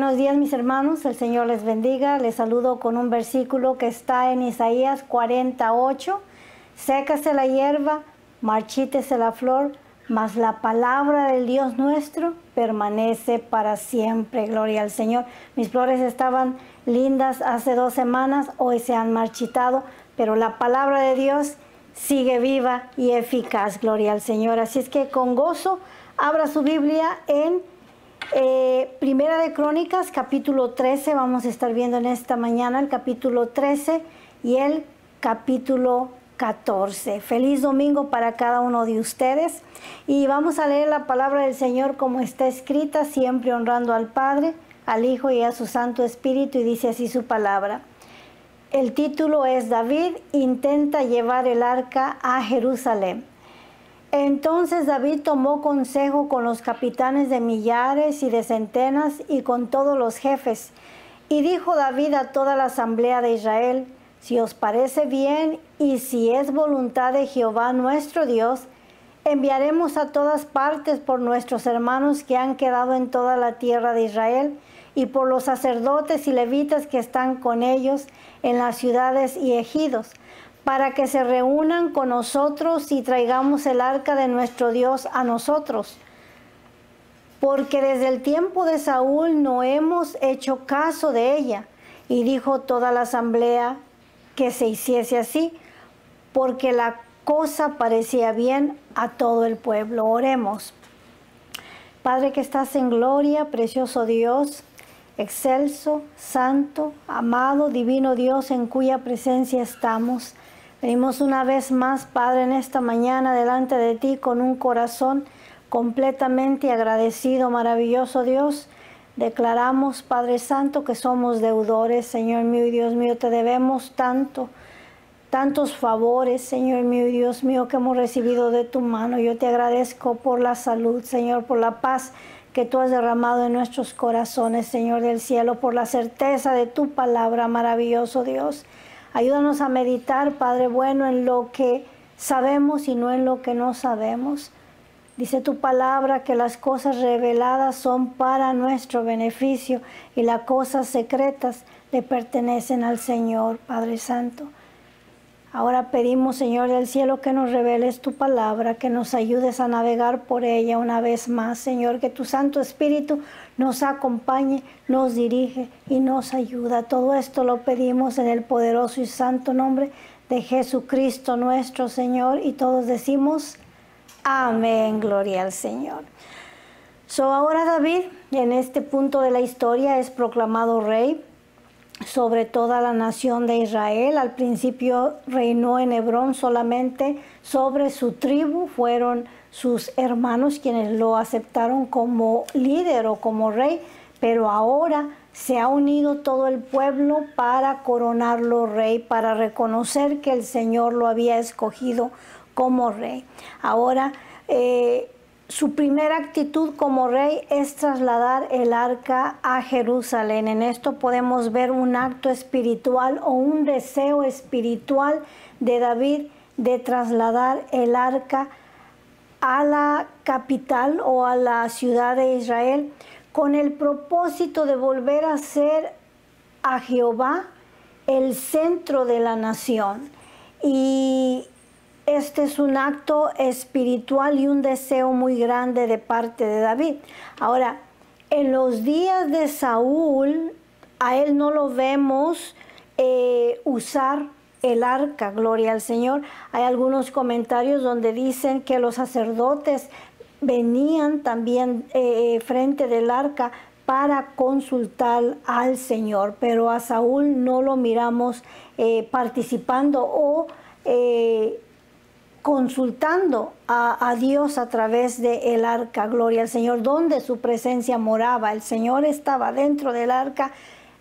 Buenos días, mis hermanos, el Señor les bendiga. Les saludo con un versículo que está en Isaías 48. Sécase la hierba, marchítese la flor, mas la palabra del Dios nuestro permanece para siempre. Gloria al Señor. Mis flores estaban lindas hace 2 semanas, hoy se han marchitado, pero la palabra de Dios sigue viva y eficaz. Gloria al Señor. Así es que con gozo abra su Biblia en Primera de Crónicas, capítulo 13. Vamos a estar viendo en esta mañana el capítulo 13 y el capítulo 14. Feliz domingo para cada uno de ustedes. Y vamos a leer la palabra del Señor como está escrita, siempre honrando al Padre, al Hijo y a su Santo Espíritu. Y dice así su palabra. El título es: David intenta llevar el arca a Jerusalén. Entonces David tomó consejo con los capitanes de millares y de centenas y con todos los jefes. Y dijo David a toda la asamblea de Israel: si os parece bien y si es voluntad de Jehová nuestro Dios, enviaremos a todas partes por nuestros hermanos que han quedado en toda la tierra de Israel y por los sacerdotes y levitas que están con ellos en las ciudades y ejidos, para que se reúnan con nosotros y traigamos el arca de nuestro Dios a nosotros. Porque desde el tiempo de Saúl no hemos hecho caso de ella. Y dijo toda la asamblea que se hiciese así, porque la cosa parecía bien a todo el pueblo. Oremos. Padre que estás en gloria, precioso Dios, excelso, santo, amado, divino Dios, en cuya presencia estamos. Venimos una vez más, Padre, en esta mañana delante de ti con un corazón completamente agradecido, maravilloso Dios. Declaramos, Padre Santo, que somos deudores, Señor mío y Dios mío, te debemos tantos favores, Señor mío y Dios mío, que hemos recibido de tu mano. Yo te agradezco por la salud, Señor, por la paz que tú has derramado en nuestros corazones, Señor del cielo, por la certeza de tu palabra, maravilloso Dios. Ayúdanos a meditar, Padre bueno, en lo que sabemos y no en lo que no sabemos. Dice tu palabra que las cosas reveladas son para nuestro beneficio y las cosas secretas le pertenecen al Señor, Padre Santo. Ahora pedimos, Señor del cielo, que nos reveles tu palabra, que nos ayudes a navegar por ella una vez más, Señor, que tu Santo Espíritu nos acompañe, nos dirige y nos ayuda. Todo esto lo pedimos en el poderoso y santo nombre de Jesucristo nuestro Señor, y todos decimos amén, gloria al Señor. Ahora David, en este punto de la historia, es proclamado rey sobre toda la nación de Israel. Al principio reinó en Hebrón solamente sobre su tribu, fueron sus hermanos quienes lo aceptaron como líder o como rey, pero ahora se ha unido todo el pueblo para coronarlo rey, para reconocer que el Señor lo había escogido como rey. Ahora su primera actitud como rey es trasladar el arca a Jerusalén. En esto podemos ver un acto espiritual o un deseo espiritual de David de trasladar el arca a la capital o a la ciudad de Israel, con el propósito de volver a ser a Jehová el centro de la nación. Y este es un acto espiritual y un deseo muy grande de parte de David. Ahora, en los días de Saúl, a él no lo vemos usar el arca, gloria al Señor. Hay algunos comentarios donde dicen que los sacerdotes venían también frente del arca para consultar al Señor, pero a Saúl no lo miramos participando o consultando a Dios a través del arca, gloria al Señor, donde su presencia moraba. El Señor estaba dentro del arca,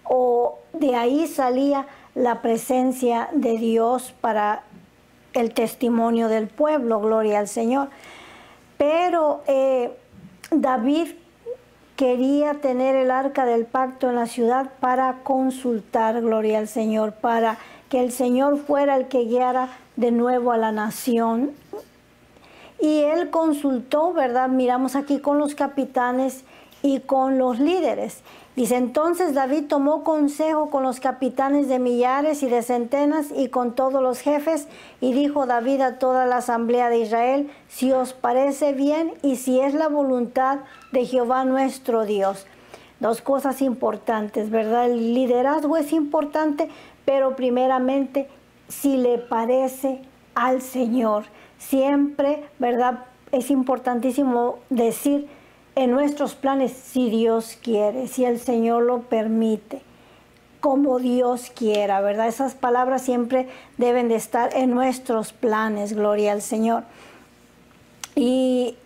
o de ahí salía la presencia de Dios para el testimonio del pueblo, gloria al Señor. Pero David quería tener el arca del pacto en la ciudad para consultar, gloria al Señor, para que el Señor fuera el que guiara de nuevo a la nación. Y él consultó, ¿verdad? Miramos aquí con los capitanes y con los líderes. Dice, entonces David tomó consejo con los capitanes de millares y de centenas y con todos los jefes, y dijo David a toda la asamblea de Israel, si os parece bien y si es la voluntad de Jehová nuestro Dios. Dos cosas importantes, ¿verdad? El liderazgo es importante, pero primeramente, si le parece al Señor. Siempre, ¿verdad? Es importantísimo decir en nuestros planes, si Dios quiere, si el Señor lo permite, como Dios quiera, ¿verdad? Esas palabras siempre deben de estar en nuestros planes, gloria al Señor. Y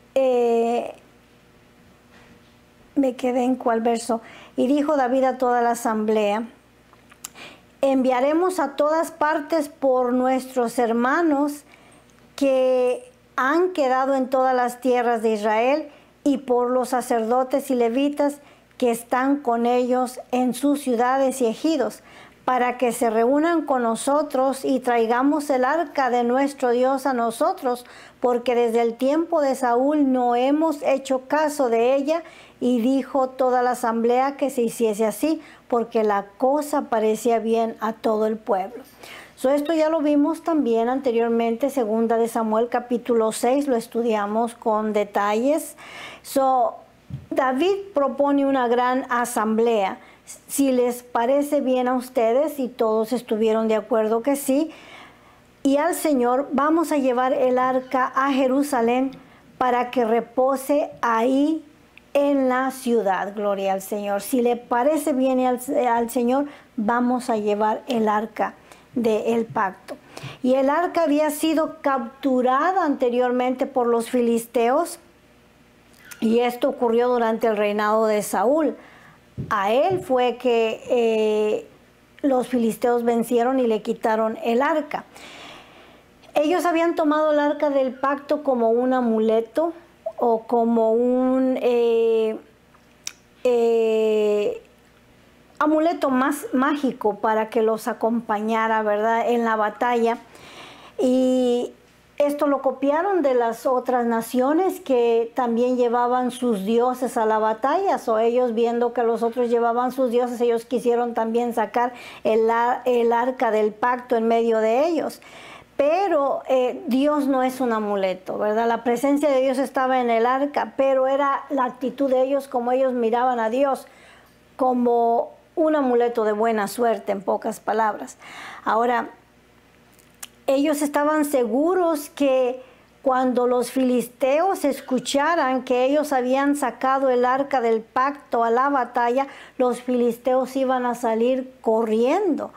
me quedé en cuál verso. Y dijo David a toda la asamblea, enviaremos a todas partes por nuestros hermanos que han quedado en todas las tierras de Israel y por los sacerdotes y levitas que están con ellos en sus ciudades y ejidos, para que se reúnan con nosotros y traigamos el arca de nuestro Dios a nosotros, porque desde el tiempo de Saúl no hemos hecho caso de ella. Y dijo toda la asamblea que se hiciese así, porque la cosa parecía bien a todo el pueblo. Esto ya lo vimos también anteriormente, segunda de Samuel capítulo 6, lo estudiamos con detalles. David propone una gran asamblea. Si les parece bien a ustedes, y todos estuvieron de acuerdo que sí, y al Señor, vamos a llevar el arca a Jerusalén para que repose ahí en la ciudad, gloria al Señor. Si le parece bien al Señor, vamos a llevar el arca del pacto. Y el arca había sido capturada anteriormente por los filisteos, y esto ocurrió durante el reinado de Saúl. A él fue que los filisteos vencieron y le quitaron el arca. Ellos habían tomado el arca del pacto como un amuleto o como un amuleto más mágico para que los acompañara, ¿verdad?, en la batalla. Y esto lo copiaron de las otras naciones que también llevaban sus dioses a la batalla. Ellos, viendo que los otros llevaban sus dioses, ellos quisieron también sacar el arca del pacto en medio de ellos. Pero Dios no es un amuleto, ¿verdad? La presencia de Dios estaba en el arca, pero era la actitud de ellos, como ellos miraban a Dios, como un amuleto de buena suerte, en pocas palabras. Ahora, ellos estaban seguros que cuando los filisteos escucharan que ellos habían sacado el arca del pacto a la batalla, los filisteos iban a salir corriendo.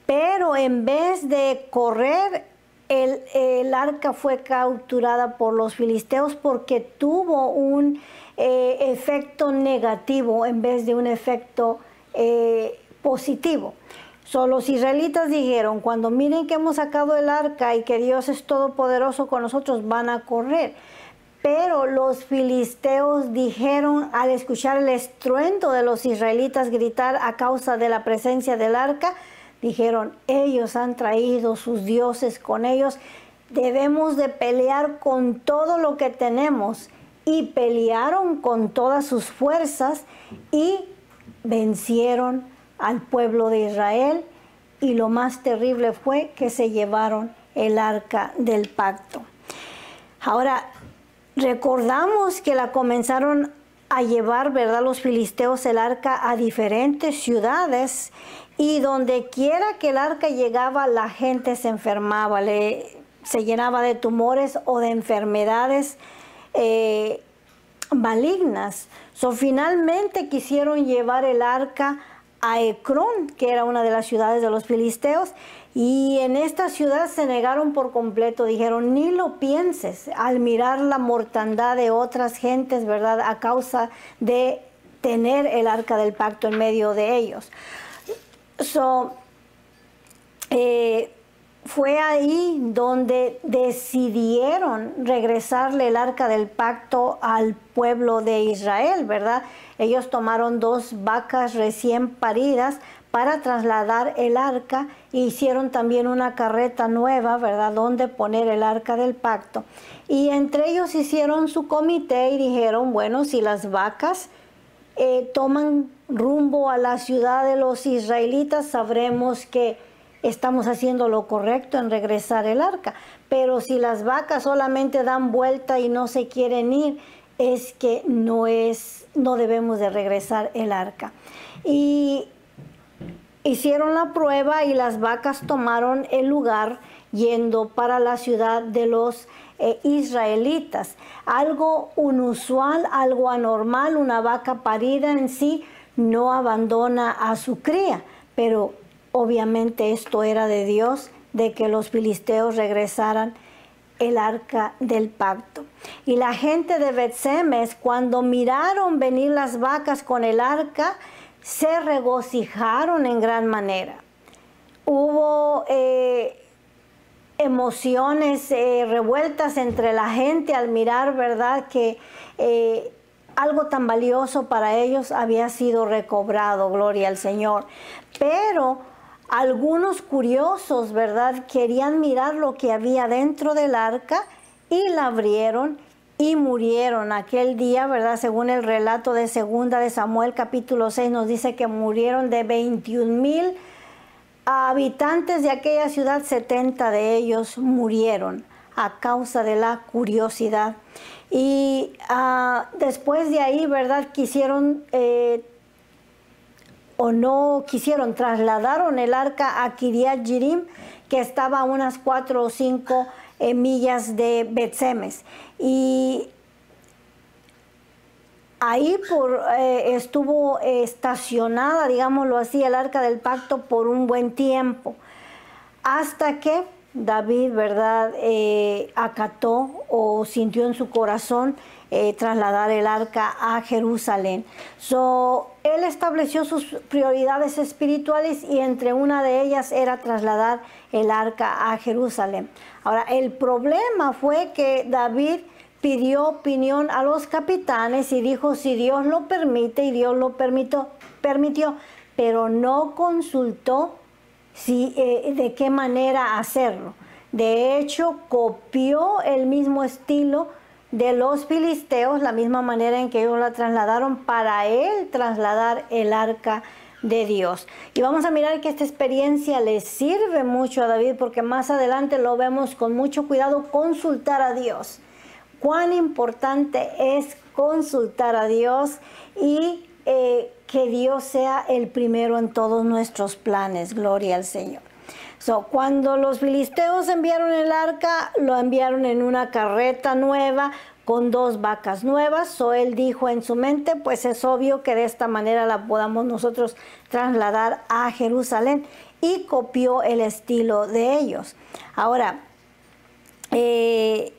Pero en vez de correr, el arca fue capturada por los filisteos porque tuvo un efecto negativo en vez de un efecto positivo. Los israelitas dijeron, cuando miren que hemos sacado el arca y que Dios es todopoderoso con nosotros, van a correr. Pero los filisteos dijeron, al escuchar el estruendo de los israelitas gritar a causa de la presencia del arca, dijeron, ellos han traído sus dioses con ellos, debemos de pelear con todo lo que tenemos. Y pelearon con todas sus fuerzas y vencieron al pueblo de Israel, y lo más terrible fue que se llevaron el arca del pacto. Ahora, recordamos que la comenzaron a llevar, ¿verdad?, los filisteos el arca a diferentes ciudades, y donde quiera que el arca llegaba, la gente se enfermaba, se llenaba de tumores o de enfermedades malignas. Finalmente quisieron llevar el arca a Ecrón, que era una de las ciudades de los filisteos, y en esta ciudad se negaron por completo. Dijeron, ni lo pienses, al mirar la mortandad de otras gentes, ¿verdad?, a causa de tener el arca del pacto en medio de ellos. Fue ahí donde decidieron regresarle el arca del pacto al pueblo de Israel, ¿verdad? Ellos tomaron 2 vacas recién paridas para trasladar el arca, e hicieron también una carreta nueva, ¿verdad?, donde poner el arca del pacto. Y entre ellos hicieron su comité y dijeron, bueno, si las vacas toman rumbo a la ciudad de los israelitas, sabremos que estamos haciendo lo correcto en regresar el arca. Pero si las vacas solamente dan vuelta y no se quieren ir, es que no debemos de regresar el arca. Y hicieron la prueba y las vacas tomaron el lugar yendo para la ciudad de los israelitas. Algo inusual, algo anormal. Una vaca parida en sí no abandona a su cría, pero obviamente esto era de Dios, de que los filisteos regresaran el arca del pacto. Y la gente de Bet-Semes, cuando miraron venir las vacas con el arca, se regocijaron en gran manera. Hubo emociones revueltas entre la gente al mirar, ¿verdad?, que algo tan valioso para ellos había sido recobrado, gloria al Señor. Pero algunos curiosos, ¿verdad?, querían mirar lo que había dentro del arca y la abrieron y murieron aquel día, ¿verdad? Según el relato de Segunda de Samuel, capítulo 6, nos dice que murieron de 21,000 habitantes de aquella ciudad, 70 de ellos murieron a causa de la curiosidad. Y después de ahí, ¿verdad?, trasladaron el arca a Kiriat Jearim, que estaba a unas 4 o 5 millas de Bet-Semes. Y ahí estuvo estacionada, digámoslo así, el arca del pacto por un buen tiempo, hasta que David, ¿verdad?, acató o sintió en su corazón trasladar el arca a Jerusalén. Él estableció sus prioridades espirituales y entre una de ellas era trasladar el arca a Jerusalén. Ahora, el problema fue que David pidió opinión a los capitanes y dijo si Dios lo permite, y Dios lo permitió, pero no consultó de qué manera hacerlo. De hecho, copió el mismo estilo de los filisteos, la misma manera en que ellos la trasladaron, para él trasladar el arca de Dios. Y vamos a mirar que esta experiencia le sirve mucho a David, porque más adelante lo vemos con mucho cuidado consultar a Dios. Cuán importante es consultar a Dios y que Dios sea el primero en todos nuestros planes. Gloria al Señor. Cuando los filisteos enviaron el arca, lo enviaron en una carreta nueva con 2 vacas nuevas. Él dijo en su mente, pues es obvio que de esta manera la podamos nosotros trasladar a Jerusalén, y copió el estilo de ellos. Ahora, en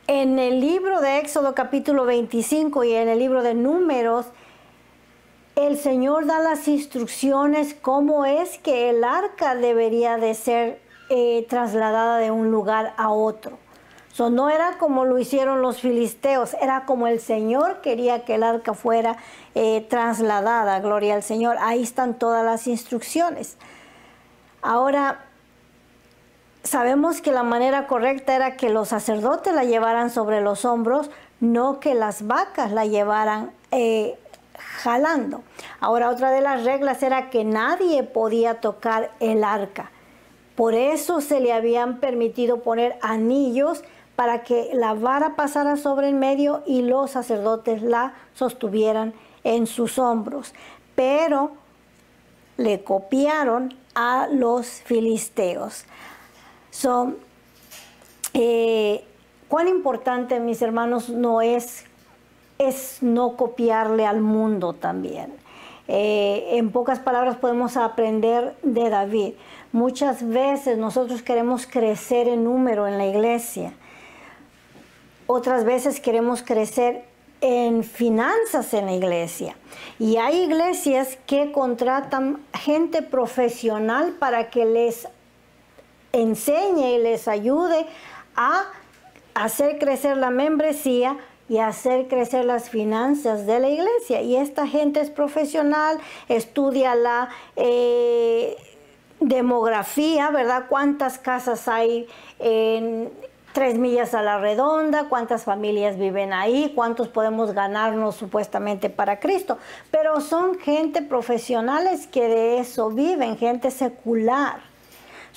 el libro de Éxodo capítulo 25 y en el libro de Números, el Señor da las instrucciones cómo es que el arca debería de ser trasladada de un lugar a otro. No era como lo hicieron los filisteos, era como el Señor quería que el arca fuera trasladada. Gloria al Señor. Ahí están todas las instrucciones. Ahora, sabemos que la manera correcta era que los sacerdotes la llevaran sobre los hombros, no que las vacas la llevaran jalando. Ahora, otra de las reglas era que nadie podía tocar el arca. Por eso se le habían permitido poner anillos para que la vara pasara sobre el medio y los sacerdotes la sostuvieran en sus hombros. Pero le copiaron a los filisteos. Cuán importante, mis hermanos, es no copiarle al mundo también. En pocas palabras podemos aprender de David. Muchas veces nosotros queremos crecer en número en la iglesia. Otras veces queremos crecer en finanzas en la iglesia. Y hay iglesias que contratan gente profesional para que les enseñe y les ayude a hacer crecer la membresía y hacer crecer las finanzas de la iglesia. Y esta gente es profesional, estudia la demografía, ¿verdad? Cuántas casas hay 3 millas a la redonda, cuántas familias viven ahí, cuántos podemos ganarnos supuestamente para Cristo. Pero son gente profesionales que de eso viven, gente secular.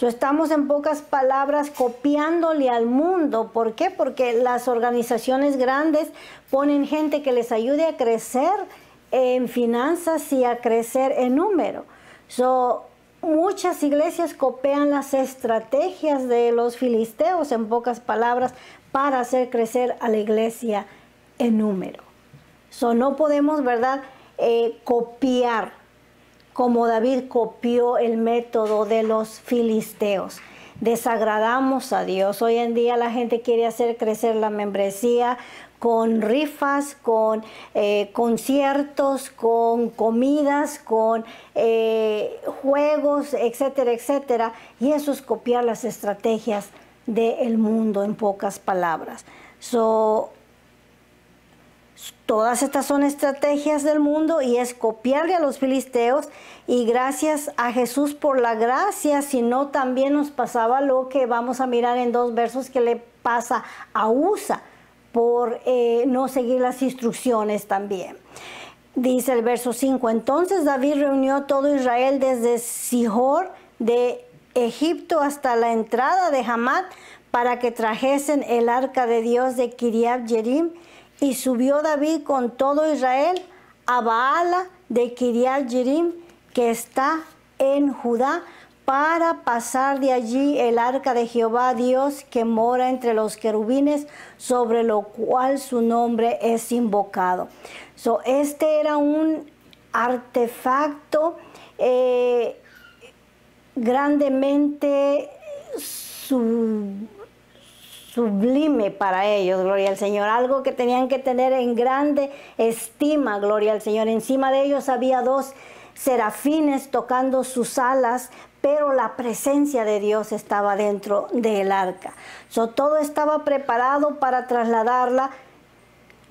Estamos en pocas palabras copiándole al mundo. ¿Por qué? Porque las organizaciones grandes ponen gente que les ayude a crecer en finanzas y a crecer en número. Muchas iglesias copian las estrategias de los filisteos, en pocas palabras, para hacer crecer a la iglesia en número. No podemos, ¿verdad?, copiar como David copió el método de los filisteos. Desagradamos a Dios. Hoy en día la gente quiere hacer crecer la membresía con rifas, con conciertos, con comidas, con juegos, etcétera, etcétera. Y eso es copiar las estrategias del mundo, en pocas palabras. Todas estas son estrategias del mundo y es copiarle a los filisteos, y gracias a Jesús por la gracia, sino también nos pasaba lo que vamos a mirar en 2 versos que le pasa a Usa por no seguir las instrucciones también. Dice el verso 5, entonces David reunió todo Israel desde Sihor de Egipto hasta la entrada de Hamat para que trajesen el arca de Dios de Kiriat Jearim. Y subió David con todo Israel a Baala de Kiriat Jearim, que está en Judá, para pasar de allí el arca de Jehová Dios que mora entre los querubines, sobre lo cual su nombre es invocado. Este era un artefacto grandemente sublime para ellos, gloria al Señor, algo que tenían que tener en grande estima, gloria al Señor. Encima de ellos había 2 serafines tocando sus alas, pero la presencia de Dios estaba dentro del arca. Todo estaba preparado para trasladarla.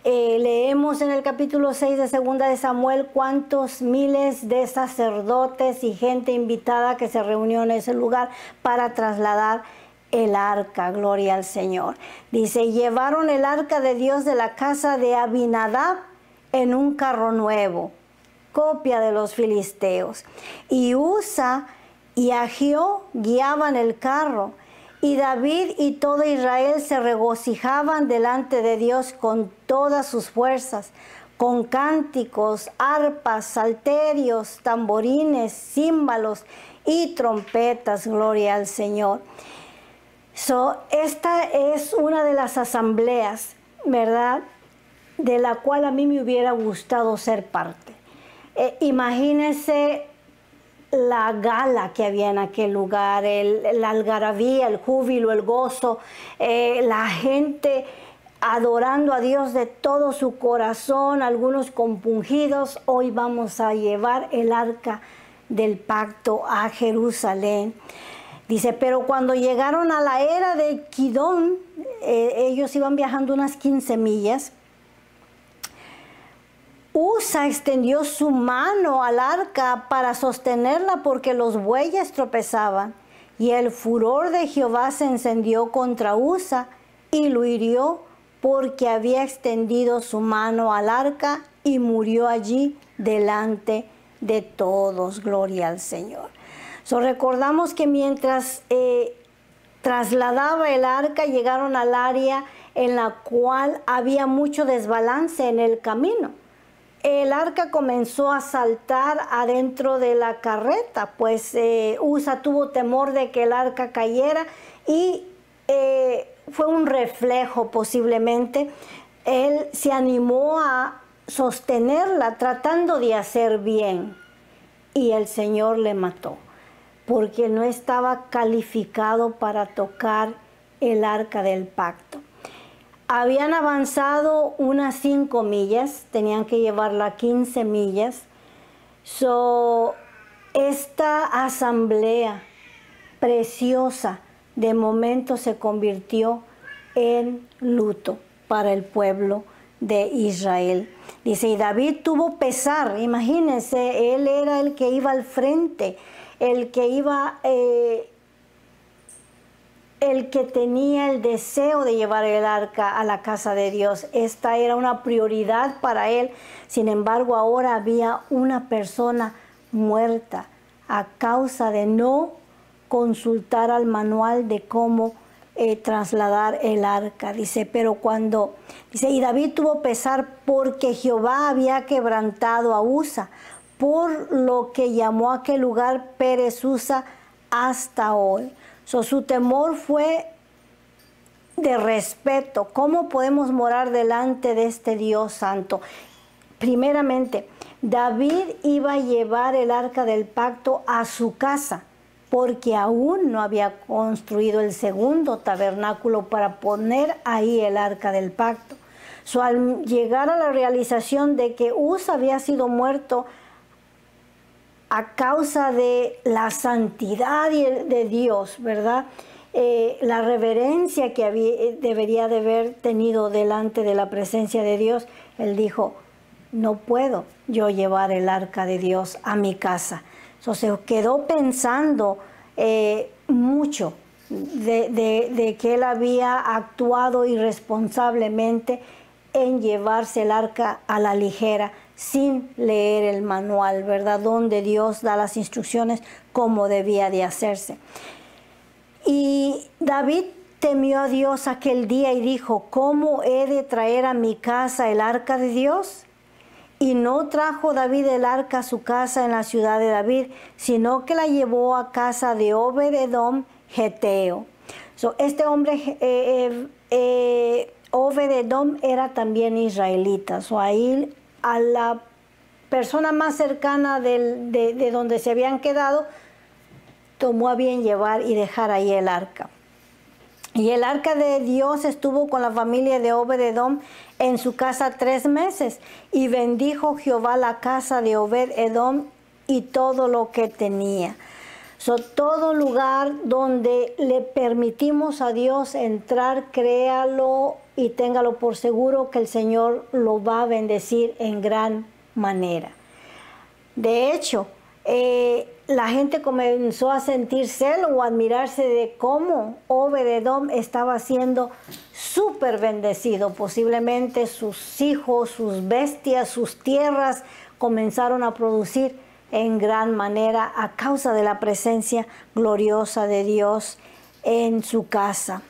Leemos en el capítulo 6 de Segunda de Samuel cuántos miles de sacerdotes y gente invitada que se reunió en ese lugar para trasladar el arca, gloria al Señor. Dice, llevaron el arca de Dios de la casa de Abinadab en un carro nuevo, copia de los filisteos. Y Usa y Agio guiaban el carro, y David y todo Israel se regocijaban delante de Dios con todas sus fuerzas, con cánticos, arpas, salterios, tamborines, címbalos y trompetas, gloria al Señor. Esta es una de las asambleas, ¿verdad?, de la cual a mí me hubiera gustado ser parte. Imagínense la gala que había en aquel lugar, la algarabía, el júbilo, el gozo, la gente adorando a Dios de todo su corazón, algunos compungidos. Hoy vamos a llevar el arca del pacto a Jerusalén. Dice, pero cuando llegaron a la era de Kidón, ellos iban viajando unas 15 millas, Usa extendió su mano al arca para sostenerla porque los bueyes tropezaban, y el furor de Jehová se encendió contra Usa y lo hirió porque había extendido su mano al arca, y murió allí delante de todos, gloria al Señor. Recordamos que mientras trasladaba el arca, llegaron al área en la cual había mucho desbalance en el camino. El arca comenzó a saltar adentro de la carreta, pues Usa tuvo temor de que el arca cayera, y fue un reflejo posiblemente. Él se animó a sostenerla tratando de hacer bien, y el Señor le mató, porque no estaba calificado para tocar el arca del pacto. Habían avanzado unas 5 millas, tenían que llevarla 15 millas. Esta asamblea preciosa de momento se convirtió en luto para el pueblo de Israel. Dice, y David tuvo pesar, imagínense, él era el que iba al frente, el que iba el que tenía el deseo de llevar el arca a la casa de Dios. Esta era una prioridad para él. Sin embargo, ahora había una persona muerta a causa de no consultar al manual de cómo trasladar el arca. Dice, pero cuando, dice, y David tuvo pesar porque Jehová había quebrantado a Usa, por lo que llamó a aquel lugar Pérez Usa hasta hoy. Su temor fue de respeto. ¿Cómo podemos morar delante de este Dios santo? Primeramente, David iba a llevar el arca del pacto a su casa, porque aún no había construido el segundo tabernáculo para poner ahí el arca del pacto. Al llegar a la realización de que Usa había sido muerto a causa de la santidad de Dios, ¿verdad? La reverencia que debería de haber tenido delante de la presencia de Dios, él dijo, no puedo yo llevar el arca de Dios a mi casa. Se quedó pensando mucho de que él había actuado irresponsablemente en llevarse el arca a la ligera, sin leer el manual, ¿verdad? Donde Dios da las instrucciones cómo debía de hacerse. Y David temió a Dios aquel día y dijo, ¿cómo he de traer a mi casa el arca de Dios? Y no trajo David el arca a su casa en la ciudad de David, sino que la llevó a casa de Obed-edom geteo. Este hombre, Obed-edom, era también israelita. Ahí a la persona más cercana de donde se habían quedado, tomó a bien llevar y dejar ahí el arca. Y el arca de Dios estuvo con la familia de Obed-edom en su casa 3 meses. Y bendijo Jehová la casa de Obed-edom y todo lo que tenía. Todo lugar donde le permitimos a Dios entrar, créalo y téngalo por seguro que el Señor lo va a bendecir en gran manera. De hecho, la gente comenzó a sentir celo o admirarse de cómo Obed-edom estaba siendo súper bendecido. Posiblemente sus hijos, sus bestias, sus tierras comenzaron a producir en gran manera a causa de la presencia gloriosa de Dios en su casa.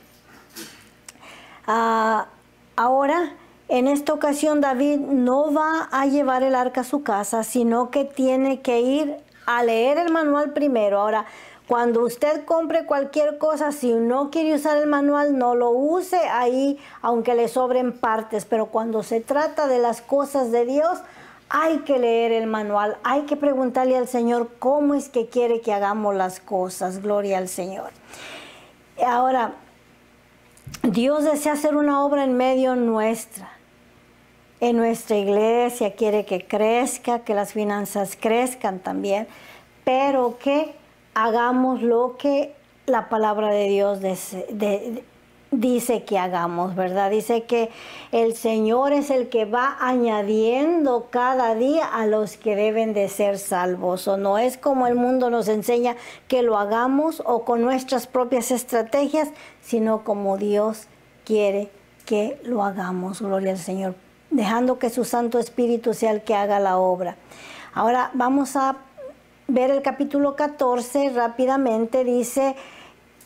Ahora, en esta ocasión, David no va a llevar el arca a su casa, sino que tiene que ir a leer el manual primero. Ahora, cuando usted compre cualquier cosa, si no quiere usar el manual, no lo use ahí, aunque le sobren partes. Pero cuando se trata de las cosas de Dios, hay que leer el manual, hay que preguntarle al Señor cómo es que quiere que hagamos las cosas. Gloria al Señor. Ahora, Dios desea hacer una obra en medio nuestra. En nuestra iglesia quiere que crezca, que las finanzas crezcan también, pero que hagamos lo que la palabra de Dios dice que hagamos, ¿verdad? Dice que el Señor es el que va añadiendo cada día a los que deben de ser salvos. O no es como el mundo nos enseña que lo hagamos o con nuestras propias estrategias, sino como Dios quiere que lo hagamos. Gloria al Señor. Dejando que su Santo Espíritu sea el que haga la obra. Ahora vamos a ver el capítulo 14 rápidamente. Dice,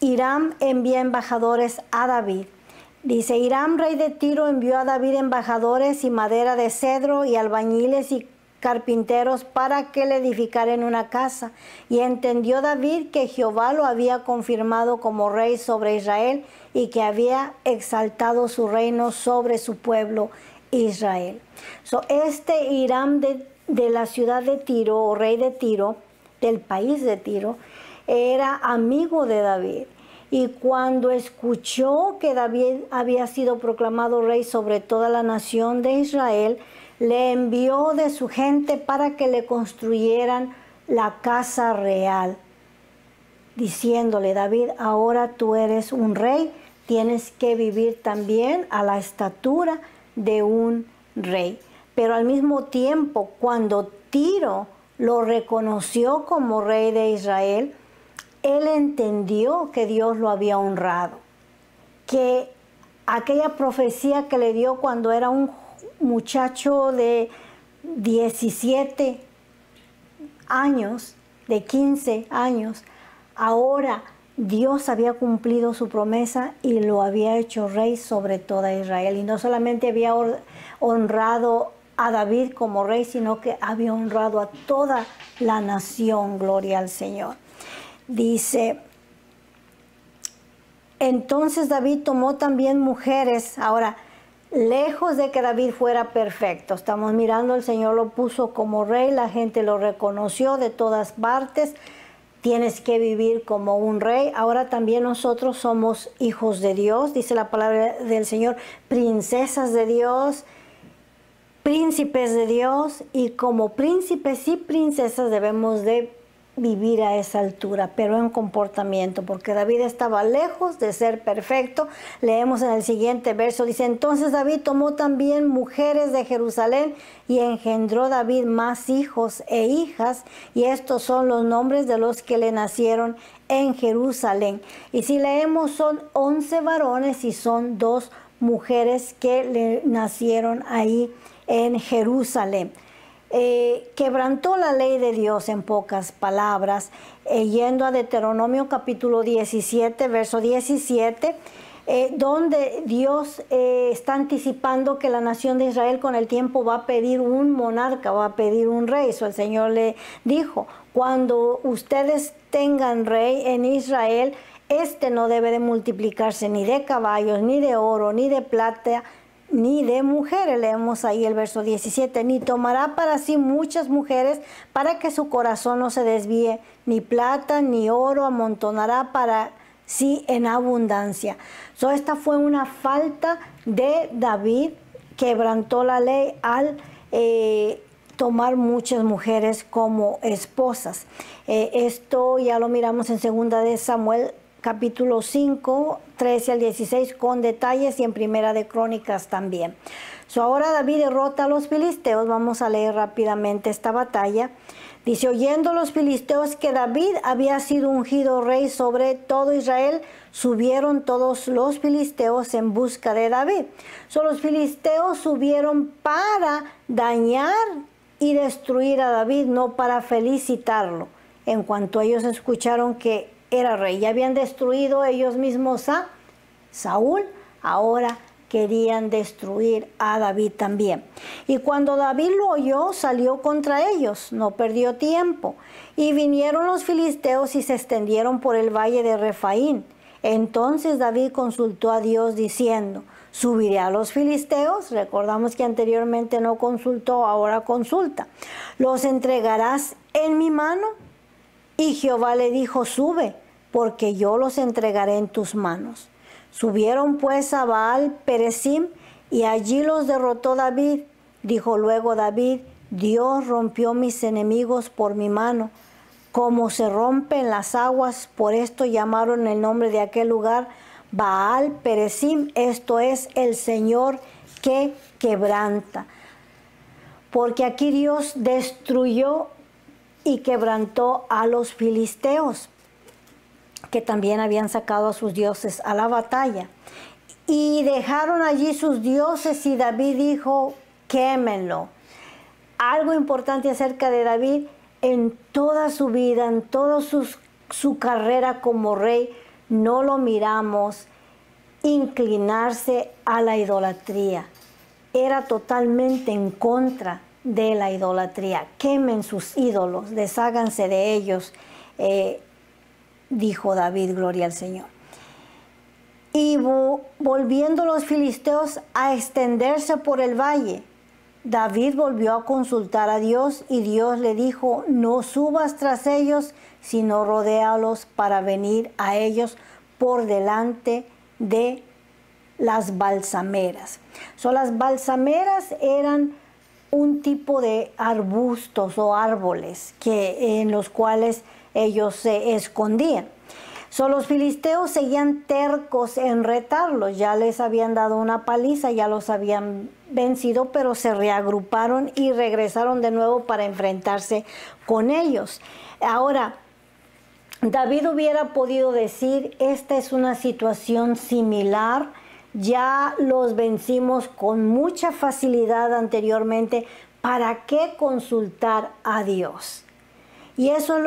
Hiram envía embajadores a David. Dice, Hiram, rey de Tiro, envió a David embajadores y madera de cedro y albañiles y carpinteros para que le edificaran una casa. Y entendió David que Jehová lo había confirmado como rey sobre Israel y que había exaltado su reino sobre su pueblo Israel. Este Hiram de la ciudad de Tiro, o rey de Tiro, del país de Tiro, era amigo de David. Y cuando escuchó que David había sido proclamado rey sobre toda la nación de Israel, le envió de su gente para que le construyeran la casa real, diciéndole, David, ahora tú eres un rey, tienes que vivir también a la estatura de un rey. Pero al mismo tiempo, cuando Tiro lo reconoció como rey de Israel, él entendió que Dios lo había honrado, que aquella profecía que le dio cuando era un muchacho de 17 años, de 15 años, ahora Dios había cumplido su promesa y lo había hecho rey sobre toda Israel. Y no solamente había honrado a David como rey, sino que había honrado a toda la nación. Gloria al Señor. Dice, entonces David tomó también mujeres. Ahora, lejos de que David fuera perfecto, estamos mirando, el Señor lo puso como rey, la gente lo reconoció de todas partes. Tienes que vivir como un rey. Ahora también nosotros somos hijos de Dios, dice la palabra del Señor, princesas de Dios, príncipes de Dios, y como príncipes y princesas debemos de vivir a esa altura, pero en comportamiento, porque David estaba lejos de ser perfecto. Leemos en el siguiente verso, dice, entonces David tomó también mujeres de Jerusalén y engendró David más hijos e hijas, y estos son los nombres de los que le nacieron en Jerusalén. Y si leemos, son 11 varones y son 2 mujeres que le nacieron ahí en Jerusalén. Quebrantó la ley de Dios, en pocas palabras, yendo a Deuteronomio capítulo 17, verso 17, donde Dios está anticipando que la nación de Israel con el tiempo va a pedir un monarca, va a pedir un rey. El Señor le dijo, cuando ustedes tengan rey en Israel, este no debe de multiplicarse ni de caballos, ni de oro, ni de plata, ni de mujeres. Leemos ahí el verso 17, ni tomará para sí muchas mujeres para que su corazón no se desvíe, ni plata ni oro amontonará para sí en abundancia. Esta fue una falta de David, quebrantó la ley al tomar muchas mujeres como esposas. Esto ya lo miramos en 2 de Samuel capítulo 5, 13 al 16 con detalles, y en Primera de Crónicas también. Ahora David derrota a los filisteos. Vamos a leer rápidamente esta batalla. Dice, oyendo los filisteos que David había sido ungido rey sobre todo Israel, subieron todos los filisteos en busca de David. Los filisteos subieron para dañar y destruir a David, no para felicitarlo. En cuanto ellos escucharon que era rey, ya habían destruido ellos mismos a Saúl, ahora querían destruir a David también. Y cuando David lo oyó, salió contra ellos, no perdió tiempo. Y vinieron los filisteos y se extendieron por el valle de Refaín. Entonces David consultó a Dios diciendo, ¿subiré a los filisteos? Recordamos que anteriormente no consultó, ahora consulta. ¿Los entregarás en mi mano? Y Jehová le dijo, sube, porque yo los entregaré en tus manos. Subieron pues a Baal Peresim, y allí los derrotó David. Dijo luego David, Dios rompió mis enemigos por mi mano, como se rompen las aguas. Por esto llamaron el nombre de aquel lugar Baal Peresim, esto es, el Señor que quebranta. Porque aquí Dios destruyó y quebrantó a los filisteos, que también habían sacado a sus dioses a la batalla. Y dejaron allí sus dioses, y David dijo, quémenlo. Algo importante acerca de David, en toda su vida, en toda su carrera como rey, no lo miramos inclinarse a la idolatría. Era totalmente en contra de la idolatría. Quemen sus ídolos, desháganse de ellos, dijo David, gloria al Señor. Y volviendo los filisteos a extenderse por el valle, David volvió a consultar a Dios, y Dios le dijo, no subas tras ellos, sino rodéalos para venir a ellos por delante de las balsameras. Las balsameras eran un tipo de arbustos o árboles en los cuales ellos se escondían. Los filisteos seguían tercos en retarlos, ya les habían dado una paliza, ya los habían vencido, pero se reagruparon y regresaron de nuevo para enfrentarse con ellos. Ahora, David hubiera podido decir, esta es una situación similar, ya los vencimos con mucha facilidad anteriormente, ¿para qué consultar a Dios? Y eso es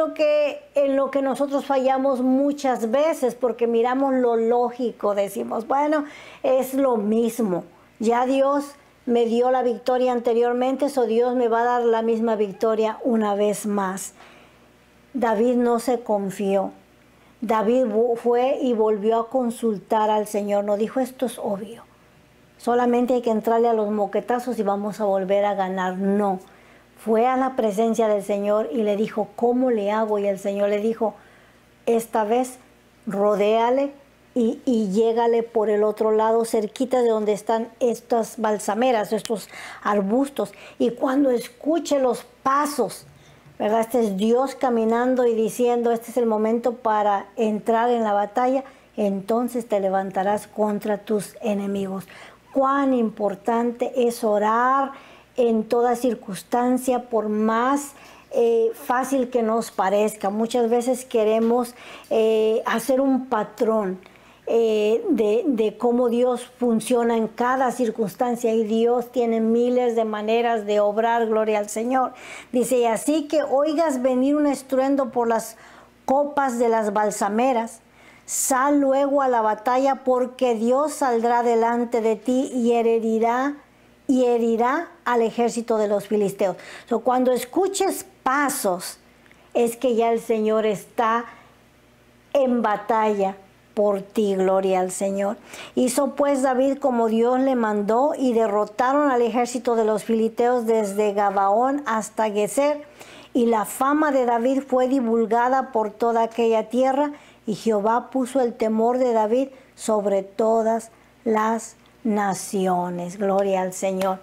en lo que nosotros fallamos muchas veces, porque miramos lo lógico, decimos, bueno, es lo mismo, ya Dios me dio la victoria anteriormente, so Dios me va a dar la misma victoria una vez más. David no se confió. David fue y volvió a consultar al Señor. No dijo, esto es obvio. Solamente hay que entrarle a los moquetazos y vamos a volver a ganar. No. Fue a la presencia del Señor y le dijo, ¿cómo le hago? Y el Señor le dijo, esta vez rodéale y llégale por el otro lado, cerquita de donde están estas balsameras, estos arbustos. Y cuando escuche los pasos, ¿verdad? Este es Dios caminando y diciendo, este es el momento para entrar en la batalla, entonces te levantarás contra tus enemigos. Cuán importante es orar en toda circunstancia, por más fácil que nos parezca. Muchas veces queremos hacer un patrón de cómo Dios funciona en cada circunstancia, y Dios tiene miles de maneras de obrar, gloria al Señor. Dice, y así que oigas venir un estruendo por las copas de las balsameras, sal luego a la batalla, porque Dios saldrá delante de ti y herirá al ejército de los filisteos. Cuando escuches pasos, es que ya el Señor está en batalla por ti, gloria al Señor. Hizo pues David como Dios le mandó, y derrotaron al ejército de los filisteos desde Gabaón hasta Gezer, y la fama de David fue divulgada por toda aquella tierra, y Jehová puso el temor de David sobre todas las naciones. Gloria al Señor.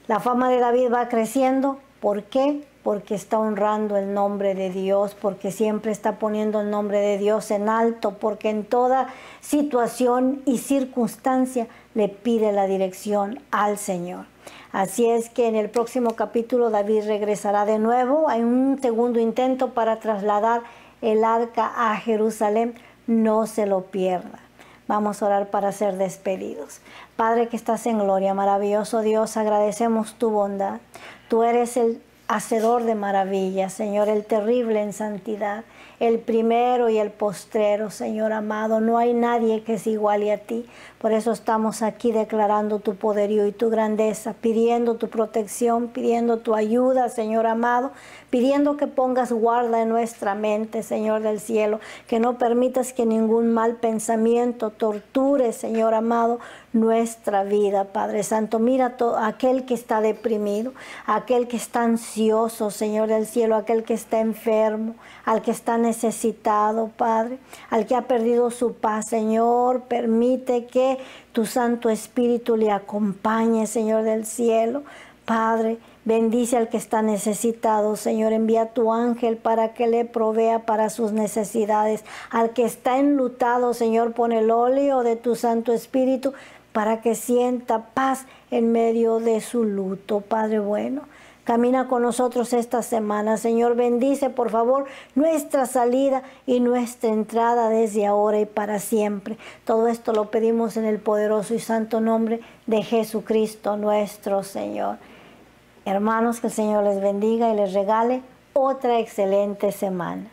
La fama de David va creciendo. ¿Por qué? Porque está honrando el nombre de Dios, porque siempre está poniendo el nombre de Dios en alto, porque en toda situación y circunstancia le pide la dirección al Señor. Así es que en el próximo capítulo David regresará de nuevo. Hay un segundo intento para trasladar el arca a Jerusalén. No se lo pierda. Vamos a orar para ser despedidos. Padre que estás en gloria, maravilloso Dios, agradecemos tu bondad. Tú eres el hacedor de maravillas, Señor, el terrible en santidad, el primero y el postrero, Señor amado. No hay nadie que se iguale a ti. Por eso estamos aquí declarando tu poderío y tu grandeza, pidiendo tu protección, pidiendo tu ayuda, Señor amado, pidiendo que pongas guarda en nuestra mente, Señor del cielo, que no permitas que ningún mal pensamiento torture, Señor amado, nuestra vida, Padre Santo. Mira a aquel que está deprimido, aquel que está ansioso, Señor del cielo, aquel que está enfermo, al que está necesitado, Padre, al que ha perdido su paz, Señor. Permite que tu Santo Espíritu le acompañe, Señor del cielo. Padre, bendice al que está necesitado, Señor. Envía tu ángel para que le provea para sus necesidades. Al que está enlutado, Señor, pon el óleo de tu Santo Espíritu para que sienta paz en medio de su luto, Padre bueno. Camina con nosotros esta semana, Señor. Bendice, por favor, nuestra salida y nuestra entrada desde ahora y para siempre. Todo esto lo pedimos en el poderoso y santo nombre de Jesucristo nuestro Señor. Hermanos, que el Señor les bendiga y les regale otra excelente semana.